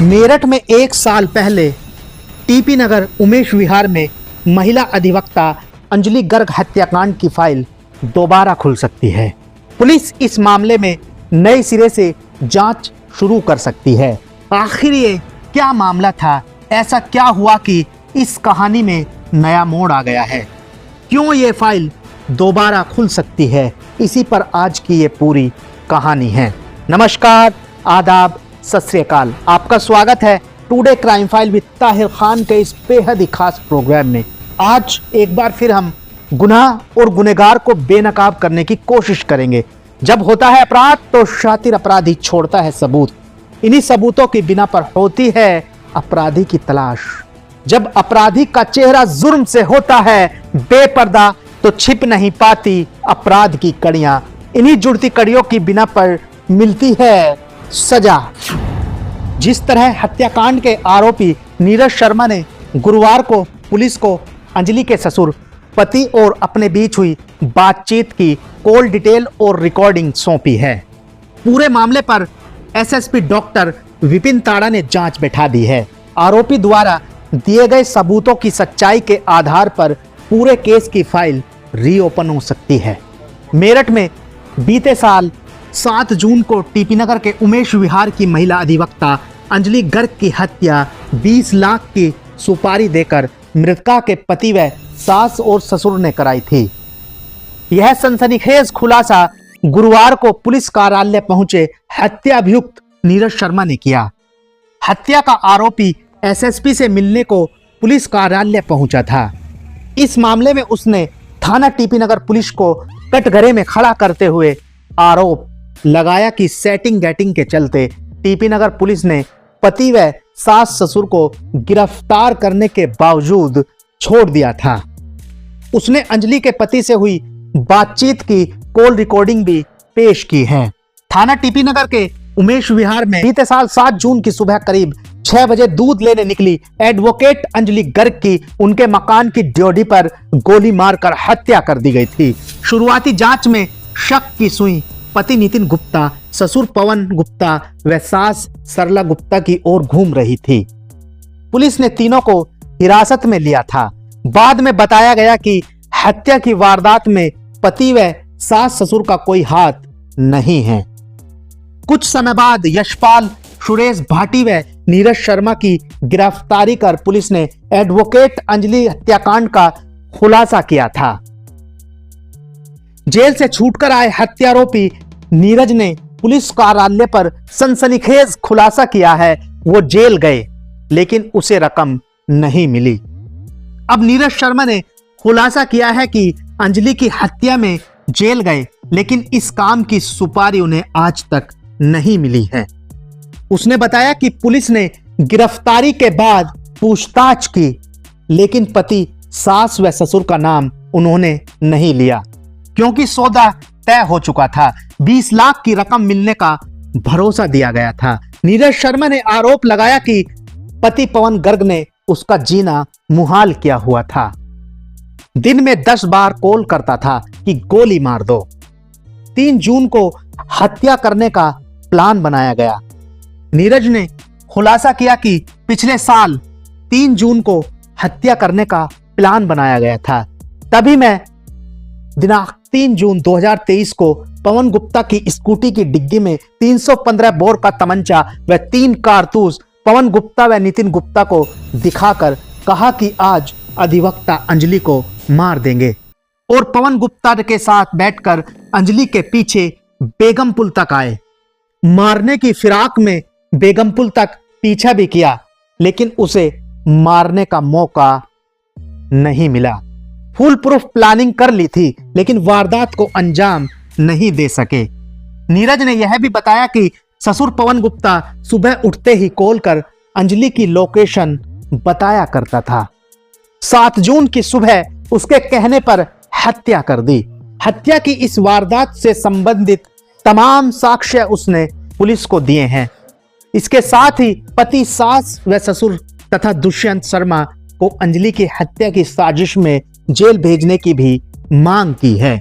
मेरठ में 1 साल पहले टीपी नगर उमेश विहार में महिला अधिवक्ता अंजलि गर्ग हत्याकांड की फाइल दोबारा खुल सकती है। पुलिस इस मामले में नए सिरे से जांच शुरू कर सकती है। आखिर ये क्या मामला था? ऐसा क्या हुआ कि इस कहानी में नया मोड़ आ गया है? क्यों ये फाइल दोबारा खुल सकती है? इसी पर आज की ये पूरी कहानी है। नमस्कार, आदाब, सत श्री अकाल। आपका स्वागत है today crime file with Tahir Khan के इस बेहद ही खास प्रोग्राम में। आज एक बार फिर हम गुनाह और गुनहगार को बेनकाब करने की कोशिश करेंगे। जब होता है अपराध तो शातिर अपराधी छोड़ता है सबूत। इन्हीं सबूतों के बिना पर होती है अपराधी की तलाश। जब अपराधी का चेहरा जुर्म से होता है बेपर्दा तो छिप नहीं पाती अपराध की कड़ियां। इन्हीं जुड़ती कड़ियों की बिना पर मिलती है सजा। जिस तरह हत्याकांड के आरोपी नीरज शर्मा ने गुरुवार को पुलिस को अंजलि के ससुर, पति और अपने बीच हुई बातचीत की कॉल डिटेल और रिकॉर्डिंग सौंपी है। पूरे मामले पर एसएसपी डॉक्टर विपिन ताड़ा ने जांच बैठा दी है। आरोपी द्वारा दिए गए सबूतों की सच्चाई के आधार पर पूरे केस की फाइल रीओपन हो सकती है। मेरठ में बीते साल 7 जून को टीपी नगर के उमेश विहार की महिला अधिवक्ता अंजलि गर्ग की हत्या 20 लाख की सुपारी देकर मृतका के पति व सास और ससुर ने कराई थी। यह सनसनीखेज खुलासा गुरुवार को पुलिस कार्यालय पहुंचे हत्याभियुक्त नीरज शर्मा ने किया। हत्या का आरोपी एसएसपी से मिलने को पुलिस कार्यालय पहुंचा था। इस मामले में उसने थाना टीपी नगर पुलिस को कटघरे में खड़ा करते हुए आरोप लगाया कि सेटिंग गैटिंग के चलते टीपी नगर पुलिस ने पति व सास ससुर को गिरफ्तार करने के बावजूद छोड़ दिया था। उसने अंजलि के पति से हुई बातचीत की कॉल रिकॉर्डिंग भी पेश की है। थाना टीपी नगर के उमेश विहार में बीते साल 7 जून की सुबह करीब 6 बजे दूध लेने निकली एडवोकेट अंजलि गर्ग की उनके मकान की ड्योढ़ी पर गोली मारकर हत्या कर दी गई थी। शुरुआती जांच में शक की सुई पति नितिन गुप्ता, ससुर पवन गुप्ता व सास सरला गुप्ता की ओर घूम रही थी। पुलिस ने तीनों को हिरासत में लिया था। बाद में बताया गया कि हत्या की वारदात में पति व सास ससुर का कोई हाथ नहीं है। कुछ समय बाद यशपाल, सुरेश भाटी व नीरज शर्मा की गिरफ्तारी कर पुलिस ने एडवोकेट अंजलि हत्याकांड का खुलासा किया था। जेल से छूटकर आए हत्यारोपी नीरज ने पुलिस कार्यालय पर सनसनीखेज खुलासा किया है। वो जेल गए लेकिन उसे रकम नहीं मिली। अब नीरज शर्मा ने खुलासा किया है कि अंजलि की हत्या में जेल गए लेकिन इस काम की सुपारी उन्हें आज तक नहीं मिली है। उसने बताया कि पुलिस ने गिरफ्तारी के बाद पूछताछ की लेकिन पति, सास व ससुर का नाम उन्होंने नहीं लिया क्योंकि सौदा तय हो चुका था। 20 लाख की रकम मिलने का भरोसा दिया गया था। नीरज शर्मा ने आरोप लगाया कि पति पवन गर्ग ने उसका जीना मुहाल किया हुआ था। दिन में 10 बार कॉल करता था कि गोली मार दो। 3 जून को हत्या करने का प्लान बनाया गया। नीरज ने खुलासा किया कि पिछले साल 3 जून को हत्या करने का प्लान बनाया गया था। तभी मैं दिनांक 3 जून 2023 को पवन गुप्ता की स्कूटी की डिग्गी में 315 बोर का तमंचा व 3 कारतूस पवन गुप्ता व नितिन गुप्ता को दिखाकर कहा कि आज अधिवक्ता अंजलि को मार देंगे और पवन गुप्ता के साथ बैठकर अंजलि के पीछे बेगमपुल तक आए। मारने की फिराक में बेगमपुल तक पीछा भी किया लेकिन उसे मारने का मौका नहीं मिला। फुल प्रूफ प्लानिंग कर ली थी लेकिन वारदात को अंजाम नहीं दे सके। नीरज ने यह भी बताया कि ससुर पवन गुप्ता सुबह उठते ही कॉल कर अंजलि की लोकेशन बताया करता था। 7 जून की सुबह उसके कहने पर हत्या कर दी। हत्या की इस वारदात से संबंधित तमाम साक्ष्य उसने पुलिस को दिए हैं। इसके साथ ही पति, सास व ससुर तथा दुष्यंत शर्मा को अंजलि की हत्या की साजिश में जेल भेजने की भी मांग की है।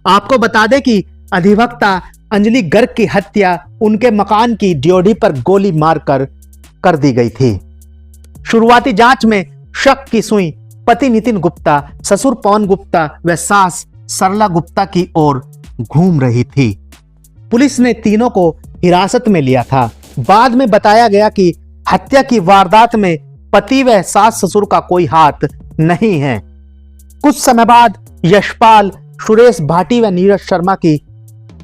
आपको बता दें कि अधिवक्ता अंजलि गर्ग की हत्या उनके मकान की ड्योढ़ी पर गोली मारकर कर दी गई थी। शुरुआती जांच में शक की सुई पति नितिन गुप्ता, ससुर पवन गुप्ता व सास सरला गुप्ता की ओर घूम रही थी। पुलिस ने तीनों को हिरासत में लिया था। बाद में बताया गया कि हत्या की वारदात में पति व सास ससुर का कोई हाथ नहीं है। कुछ समय बाद यशपाल, सुरेश भाटी व नीरज शर्मा की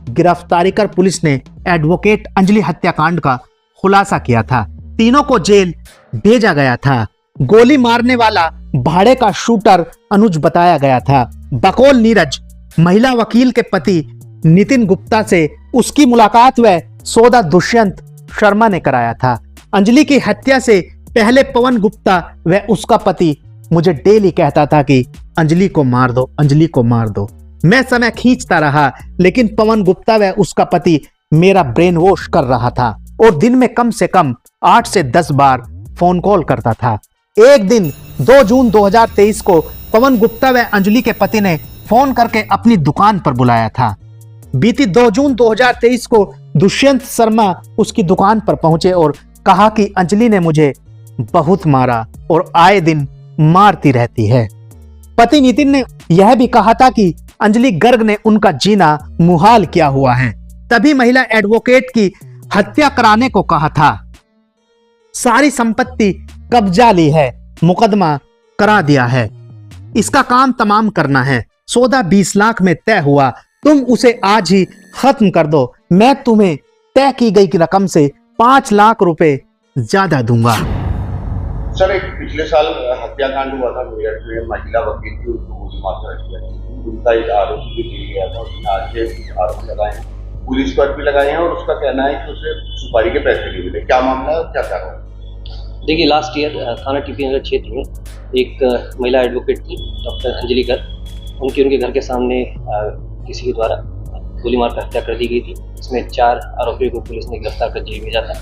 गिरफ्तारी कर पुलिस ने एडवोकेट अंजलि हत्याकांड का खुलासा किया था। तीनों को जेल भेजा गया था। गोली मारने वाला भाड़े का शूटर अनुज बताया गया था। बकौल नीरज महिला वकील के पति नितिन गुप्ता से उसकी मुलाकात व सौदा दुष्यंत शर्मा ने कराया था। अंजलि की हत्या से पहले पवन गुप्ता व उसका पति मुझे डेली कहता था कि अंजलि को मार दो, अंजलि को मार दो। मैं समय खींचता रहा, लेकिन पवन गुप्ता व उसका पति मेरा ब्रेन वॉश कर रहा था और दिन में कम से कम 8 से 10 बार फोन कॉल करता था। एक दिन 2 जून 2023 को पवन गुप्ता व अंजलि के पति ने फोन करके अपनी दुकान पर बुलाया था। बीती 2 जून 2023 को दुष्यंत शर्मा उसकी दुकान पर पहुंचे और कहा कि अंजलि ने मुझे बहुत मारा और आए दिन मारती रहती है। पति नितिन ने यह भी कहा था कि अंजलि गर्ग ने उनका जीना मुहाल किया हुआ है। तभी महिला एडवोकेट की हत्या कराने को कहा था। सारी संपत्ति कब्जा ली है, मुकदमा करा दिया है, इसका काम तमाम करना है। सौदा 20 लाख में तय हुआ, तुम उसे आज ही खत्म कर दो। मैं तुम्हें तय की गई रकम से 5 लाख रुपए ज्यादा दूंगा। सर, एक पिछले साल हत्याकांड हुआ था मेरठ में, महिला वकील की उसको गोली मारकर हत्या की। उनका एक आरोप भी दिया गया था, उसने आज के आरोप लगाए हैं, पुलिस पर भी लगाए हैं और उसका कहना है कि उसे सुपारी के पैसे नहीं मिले। क्या मामला है और क्या कार्रवाई? देखिए, लास्ट ईयर थाना टीपी नगर क्षेत्र में एक महिला एडवोकेट थी, डॉक्टर अंजलि गर्ग, उनके घर के सामने किसी के द्वारा गोली मारकर हत्या कर दी गई थी। इसमें 4 आरोपियों को पुलिस ने गिरफ्तार कर जेल भेजा था।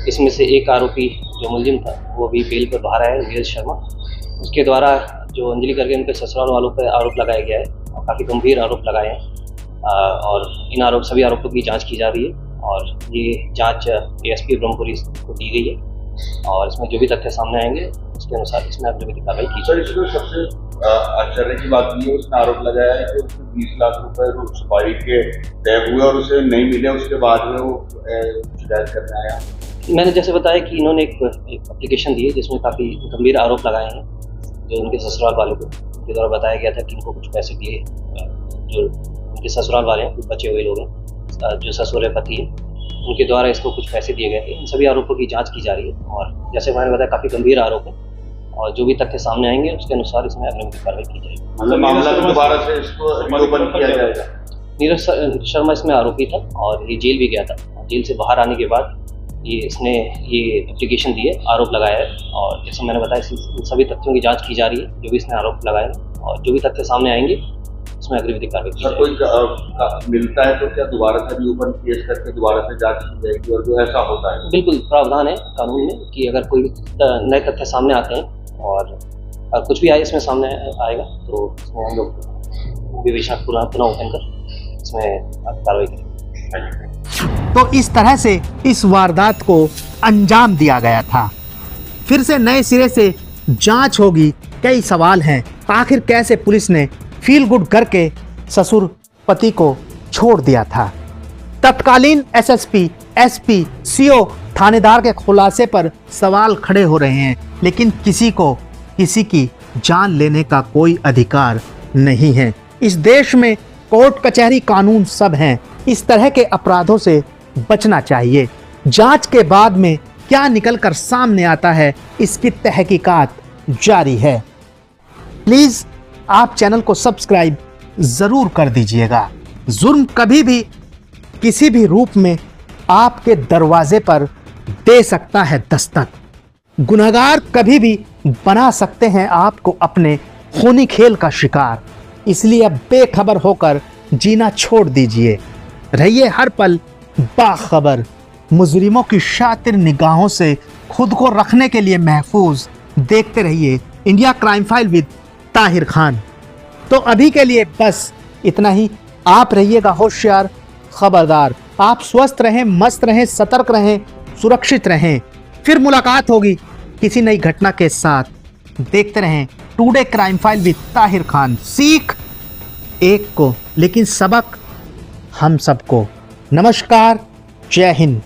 इसमें से एक आरोपी जो मुलजिम था वो अभी बेल पर बाहर आया है, नीरज शर्मा। उसके द्वारा जो अंजलि करके उनके ससुराल वालों पर आरोप लगाया गया है और काफ़ी गंभीर आरोप लगाए हैं और इन सभी आरोपों की जांच की जा रही है और ये जांच एएसपी ब्रह्मपुरी को दी गई है और इसमें जो भी तथ्य सामने आएंगे उसके अनुसार इसमें अग्रिम कार्रवाई की जाएगी। इसमें सबसे आश्चर्य की बात ये है, उसने आरोप लगाया है कि उसने 20 लाख रुपए सुपारी के तय हुए और उसे नहीं मिले, उसके बाद में वो शिकायत करने आया। मैंने जैसे बताया कि इन्होंने एक एप्लीकेशन दी है जिसमें काफ़ी गंभीर आरोप लगाए हैं जो उनके ससुराल वालों को, उनके द्वारा बताया गया था कि इनको कुछ पैसे दिए, जो उनके ससुराल वाले हैं, कुछ बचे हुए लोग हैं, जो ससुर पति है, उनके द्वारा इसको कुछ पैसे दिए गए थे। इन सभी आरोपों की जांच की जा रही है और जैसे मैंने बताया काफ़ी गंभीर आरोप है और जो भी तथ्य सामने आएंगे उसके अनुसार इसमें अग्रिम कार्रवाई की जाएगी। मतलब मामला दोबारा से इसको रिओपन किया जाएगा। नीरज शर्मा इसमें आरोपी था और ये जेल भी गया था। जेल से बाहर आने के बाद इसने ये एप्लीकेशन दी है, आरोप लगाया है और जैसे मैंने बताया इन सभी तथ्यों की जांच की जा रही है, जो भी इसने आरोप लगाए हैं और जो भी तथ्य सामने आएंगे उसमें अग्रिम कार्रवाई की जाएगी। कोई मिलता है तो क्या दोबारा से रिओपन केस करके दोबारा से जांच की जाएगी और जो ऐसा होता है? बिल्कुल प्रावधान है कानून में कि अगर कोई नए तथ्य सामने आते हैं और कुछ भी आए इसमें सामने आएगा तो इसमें हम लोग विवेचना पुनः ओपन कर इसमें कार्रवाई करेंगे। तो इस तरह से इस वारदात को अंजाम दिया गया था। फिर से नए सिरे से जांच होगी। कई सवाल हैं, आखिर कैसे पुलिस ने फील गुड करके ससुर पति को छोड़ दिया था। तत्कालीन एसएसपी, एसपी, सीओ, थानेदार के खुलासे पर सवाल खड़े हो रहे हैं, लेकिन किसी को किसी की जान लेने का कोई अधिकार नहीं है। इस देश में कोर्ट कचहरी कानून सब हैं। इस तरह के अपराधों से बचना चाहिए। जांच के बाद में क्या निकलकर सामने आता है, इसकी तहकीकात जारी है। प्लीज आप चैनल को सब्सक्राइब जरूर कर दीजिएगा। जुर्म कभी भी किसी भी रूप में आपके दरवाजे पर दे सकता है दस्तक। गुनहगार कभी भी बना सकते हैं आपको अपने खूनी खेल का शिकार। इसलिए अब बेखबर होकर जीना छोड़ दीजिए। रहिए हर पल बाखबर। मुजरिमों की शातिर निगाहों से खुद को रखने के लिए महफूज देखते रहिए India crime file with Tahir Khan. तो अभी के लिए बस इतना ही। आप रहिएगा होशियार, खबरदार। आप स्वस्थ रहें, मस्त रहें, सतर्क रहें, सुरक्षित रहें। फिर मुलाकात होगी किसी नई घटना के साथ। देखते रहें today crime file with Tahir Khan. सीख एक को लेकिन सबक हम सबको। नमस्कार, जय हिंद।